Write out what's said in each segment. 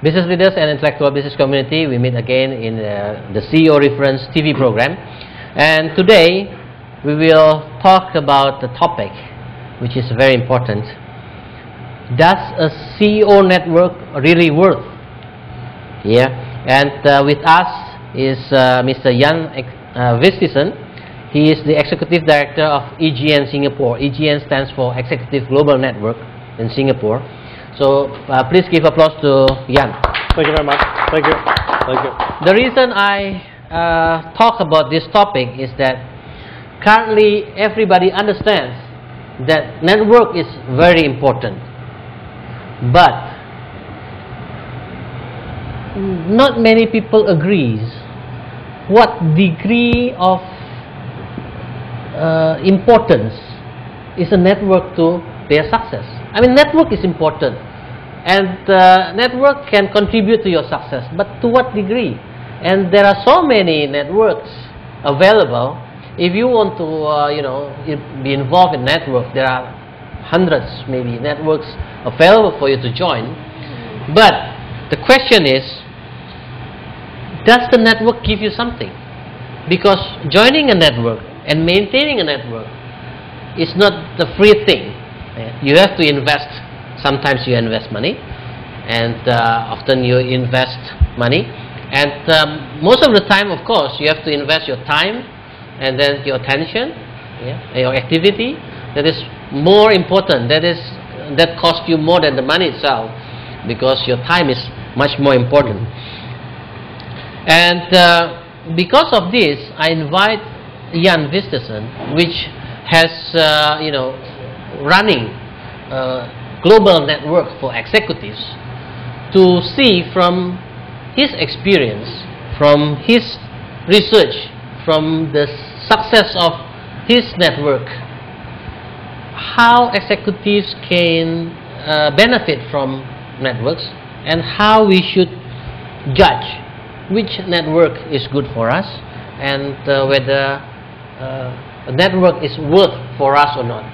Business leaders and intellectual business community, we meet again in the CEO Reference TV program. And today we will talk about the topic which is very important. Does a CEO network really work? Yeah. And with us is Mr. Jan Vistisen. He is the Executive Director of EGN Singapore. EGN stands for Executive Global Network in Singapore. So please give applause to Jan. Thank you very much. Thank you. Thank you. The reason I talk about this topic is that currently everybody understands that network is very important, but not many people agrees what degree of importance is a network to their success. I mean, network is important, and network can contribute to your success, but to what degree? And there are so many networks available. If you want to be involved in network, there are hundreds maybe networks available for you to join. But the question is, does the network give you something? Because joining a network and maintaining a network is not the free thing. You have to invest. Sometimes you invest money, and often you invest money, and most of the time, of course, you have to invest your time and then your attention, your activity. That is more important. That costs you more than the money itself, because your time is much more important. And because of this, I invite Jan Vistisen, which has running global network for executives, to see from his experience, from his research, from the success of his network, how executives can benefit from networks, and how we should judge which network is good for us, and whether a network is worth for us or not.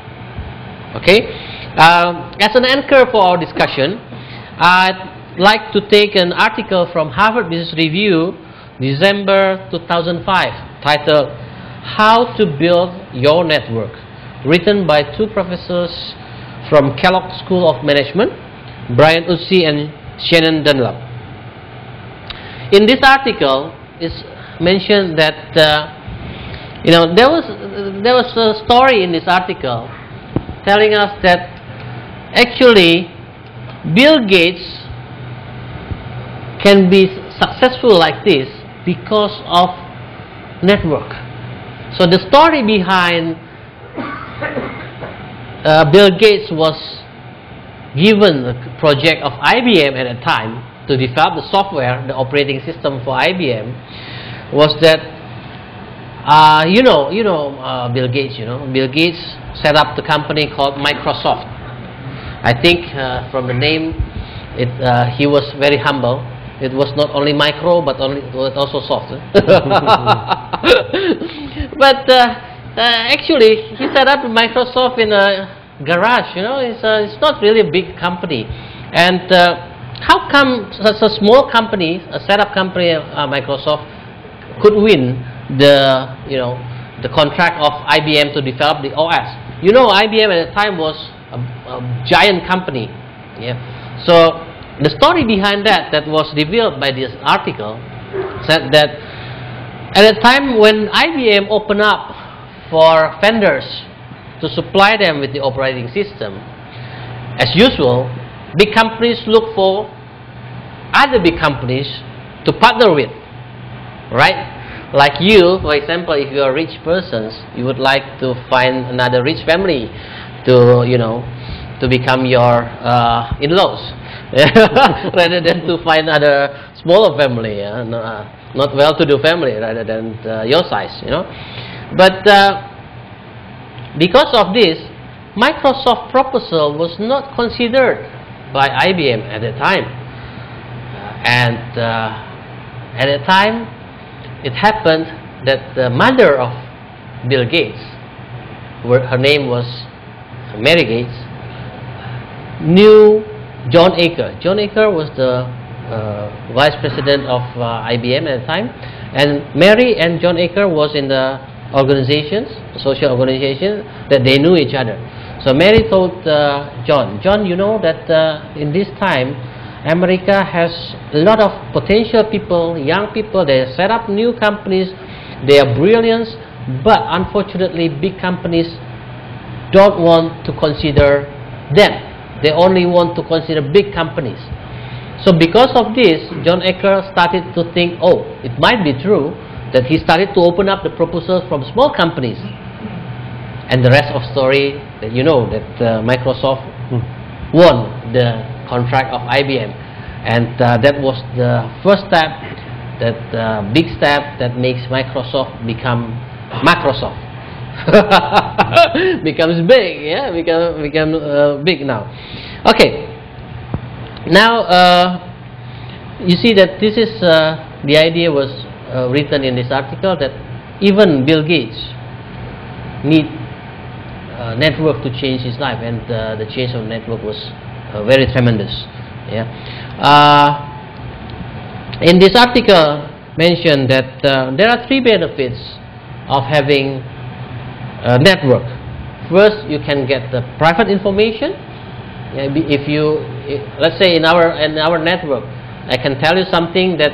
Okay, as an anchor for our discussion, I'd like to take an article from Harvard Business Review, December 2005, titled "How to Build Your Network," written by two professors from Kellogg School of Management, Brian Utsey and Shannon Dunlap. In this article, it's mentioned that there was a story in this article telling us that actually Bill Gates can be successful like this because of network. So the story behind Bill Gates was given a project of IBM at a time to develop the software, the operating system for IBM, was that Bill Gates. Bill Gates set up the company called Microsoft. I think from the name, he was very humble. It was not only micro, but it was also soft. But actually, he set up Microsoft in a garage. It's not really a big company. And how come such a small company, a setup company, Microsoft, could win the contract of IBM to develop the OS? IBM at the time was a giant company. So the story behind that was revealed by this article said that at the time when IBM opened up for vendors to supply them with the operating system, as usual, big companies look for other big companies to partner with, right? Like you, for example, if you are rich persons, you would like to find another rich family to become your in-laws, rather than to find another smaller family, not well-to-do family, rather than your size, But because of this, Microsoft proposal was not considered by IBM at the time, and at the time, it happened that the mother of Bill Gates, her name was Mary Gates, knew John Aker. John Aker was the vice president of IBM at the time, and Mary and John Aker was in the organizations, social organization, that they knew each other. So Mary told John, you know that in this time, America has a lot of potential people, young people. They set up new companies. They are brilliant, but unfortunately, big companies don't want to consider them. They only want to consider big companies. So because of this, John Aker started to think, oh, it might be true, that he started to open up the proposals from small companies. And the rest of story, that you know, that Microsoft won the contract of IBM, and that was the first step, that big step that makes Microsoft become Microsoft. Becomes big, yeah, become big now. Okay, now you see that this is the idea was written in this article, that even Bill Gates need network to change his life, and the change of network was very tremendous. Yeah. In this article mentioned that there are 3 benefits of having a network. First, you can get the private information. If you, let's say in our network, I can tell you something that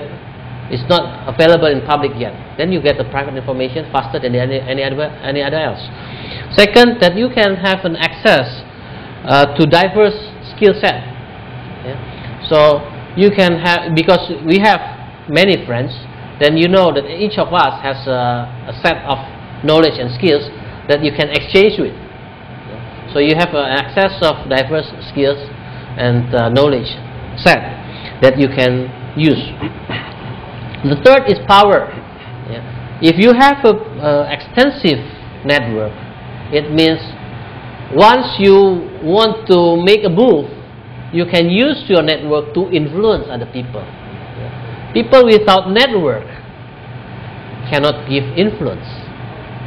is not available in public yet, then you get the private information faster than any other else. Second, that you can have an access to diverse skill set. Yeah? So you can have, because we have many friends, then you know that each of us has a set of knowledge and skills that you can exchange with. Yeah? So you have access of diverse skills and knowledge set that you can use. The third is power. Yeah? If you have an extensive network, it means once you want to make a move, you can use your network to influence other people. Yeah? People without network cannot give influence.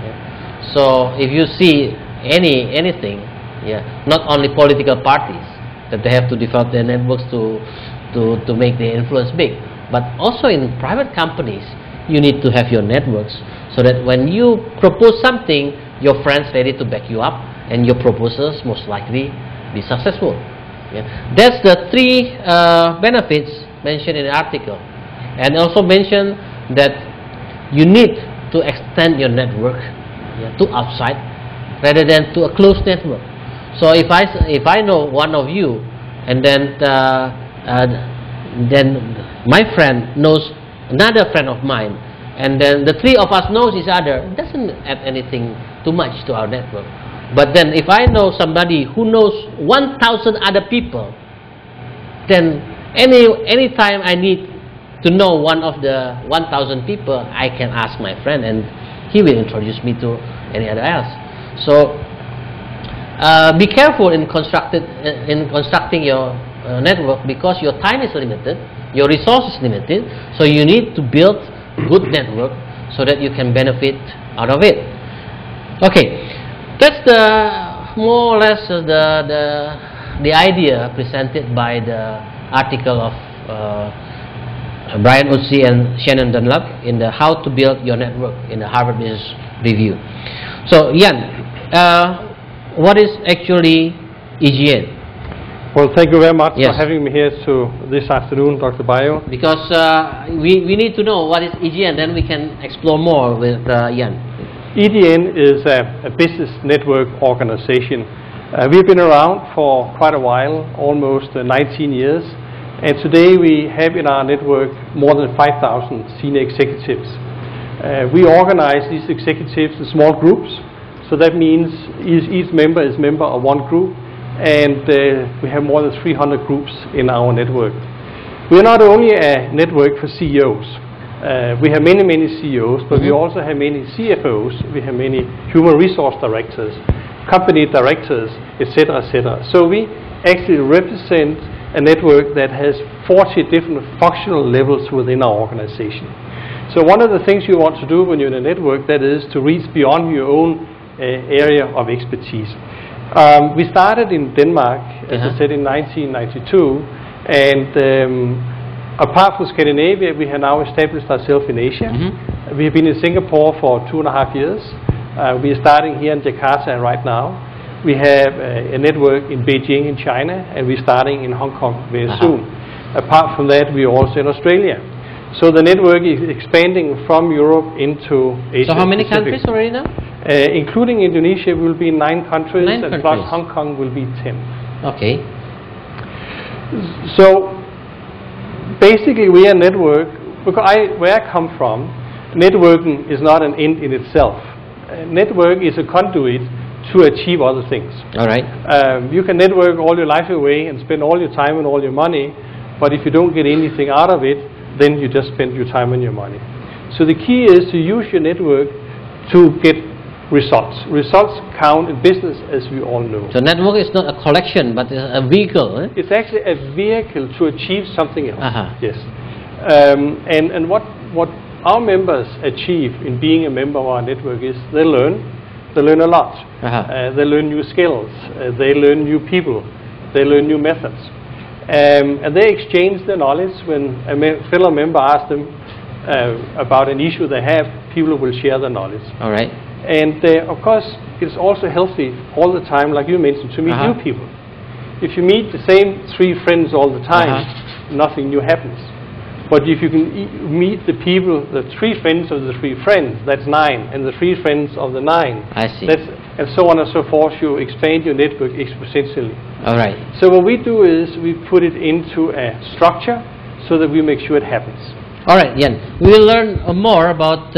Yeah? So if you see anything, yeah, not only political parties that they have to develop their networks to make their influence big, but also in private companies, you need to have your networks, so that when you propose something, your friends ready to back you up, and your proposals most likely be successful. Yeah. That's the 3 benefits mentioned in the article, and also mentioned that you need to extend your network, yeah, to outside rather than to a closed network. So if I know one of you, and then my friend knows another friend of mine, and then the 3 of us knows each other, it doesn't add anything too much to our network. But then if I know somebody who knows 1,000 other people, then any time I need to know one of the 1,000 people, I can ask my friend, and he will introduce me to any other else. So be careful in constructing your network, because your time is limited, your resource is limited, so you need to build good network so that you can benefit out of it. Okay, that's the more or less the idea presented by the article of Brian Utsi and Shannon Dunlap in the How to Build Your Network in the Harvard Business Review. So Jan, what is actually EGN? Well, thank you very much for having me here this afternoon, Dr. Bayo. Because we need to know what is EGN, then we can explore more with Jan. EGN is a business network organization. We've been around for quite a while, almost 19 years, and today we have in our network more than 5,000 senior executives. We organize these executives in small groups, so that means each member is member of one group, and we have more than 300 groups in our network. We are not only a network for CEOs. We have many CEOs, but we also have many CFOs, we have many human resource directors, company directors, etc., etc. So we actually represent a network that has 40 different functional levels within our organization. So one of the things you want to do when you're in a network, that is to reach beyond your own area of expertise. We started in Denmark, as I said, in 1992, and Apart from Scandinavia, we have now established ourselves in Asia. We have been in Singapore for 2.5 years. We are starting here in Jakarta right now. We have a network in Beijing in China, and we're starting in Hong Kong very soon. Apart from that, we are also in Australia. So the network is expanding from Europe into Asia. So how many Pacific. countries already now? Including Indonesia will be 9 countries, and plus Hong Kong will be 10. Okay. So basically we are a network, because where I come from, networking is not an end in itself. Network is a conduit to achieve other things. All right. You can network all your life away and spend all your time and all your money, but if you don't get anything out of it, then you just spend your time and your money. So the key is to use your network to get results. Results count in business, as we all know. So network is not a collection, but it's a vehicle. Eh? It's actually a vehicle to achieve something else. Yes. And what our members achieve in being a member of our network is they learn a lot. They learn new skills. They learn new people. They learn new methods. And they exchange their knowledge. When a fellow member asks them about an issue they have, people will share their knowledge. All right. And of course, it's also healthy all the time, like you mentioned, to meet new people. If you meet the same 3 friends all the time, nothing new happens. But if you can meet the people, the 3 friends of the 3 friends, that's 9, and the 3 friends of the 9. I see. And so on and so forth, you expand your network exponentially. All right. So what we do is we put it into a structure so that we make sure it happens. All right, Yen. We will learn more about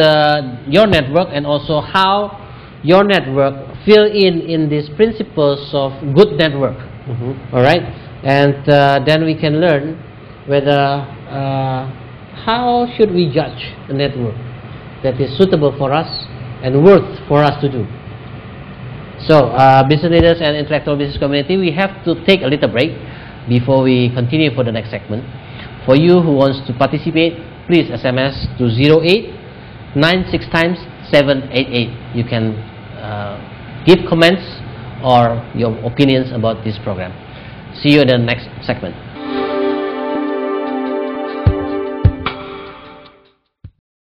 your network and also how your network fill in these principles of good network. All right, and then we can learn whether how should we judge a network that is suitable for us and worth for us to do. So, business leaders and intellectual business community, we have to take a little break before we continue for the next segment. For you who wants to participate, please SMS to 0896 times 788. You can give comments or your opinions about this program. See you in the next segment.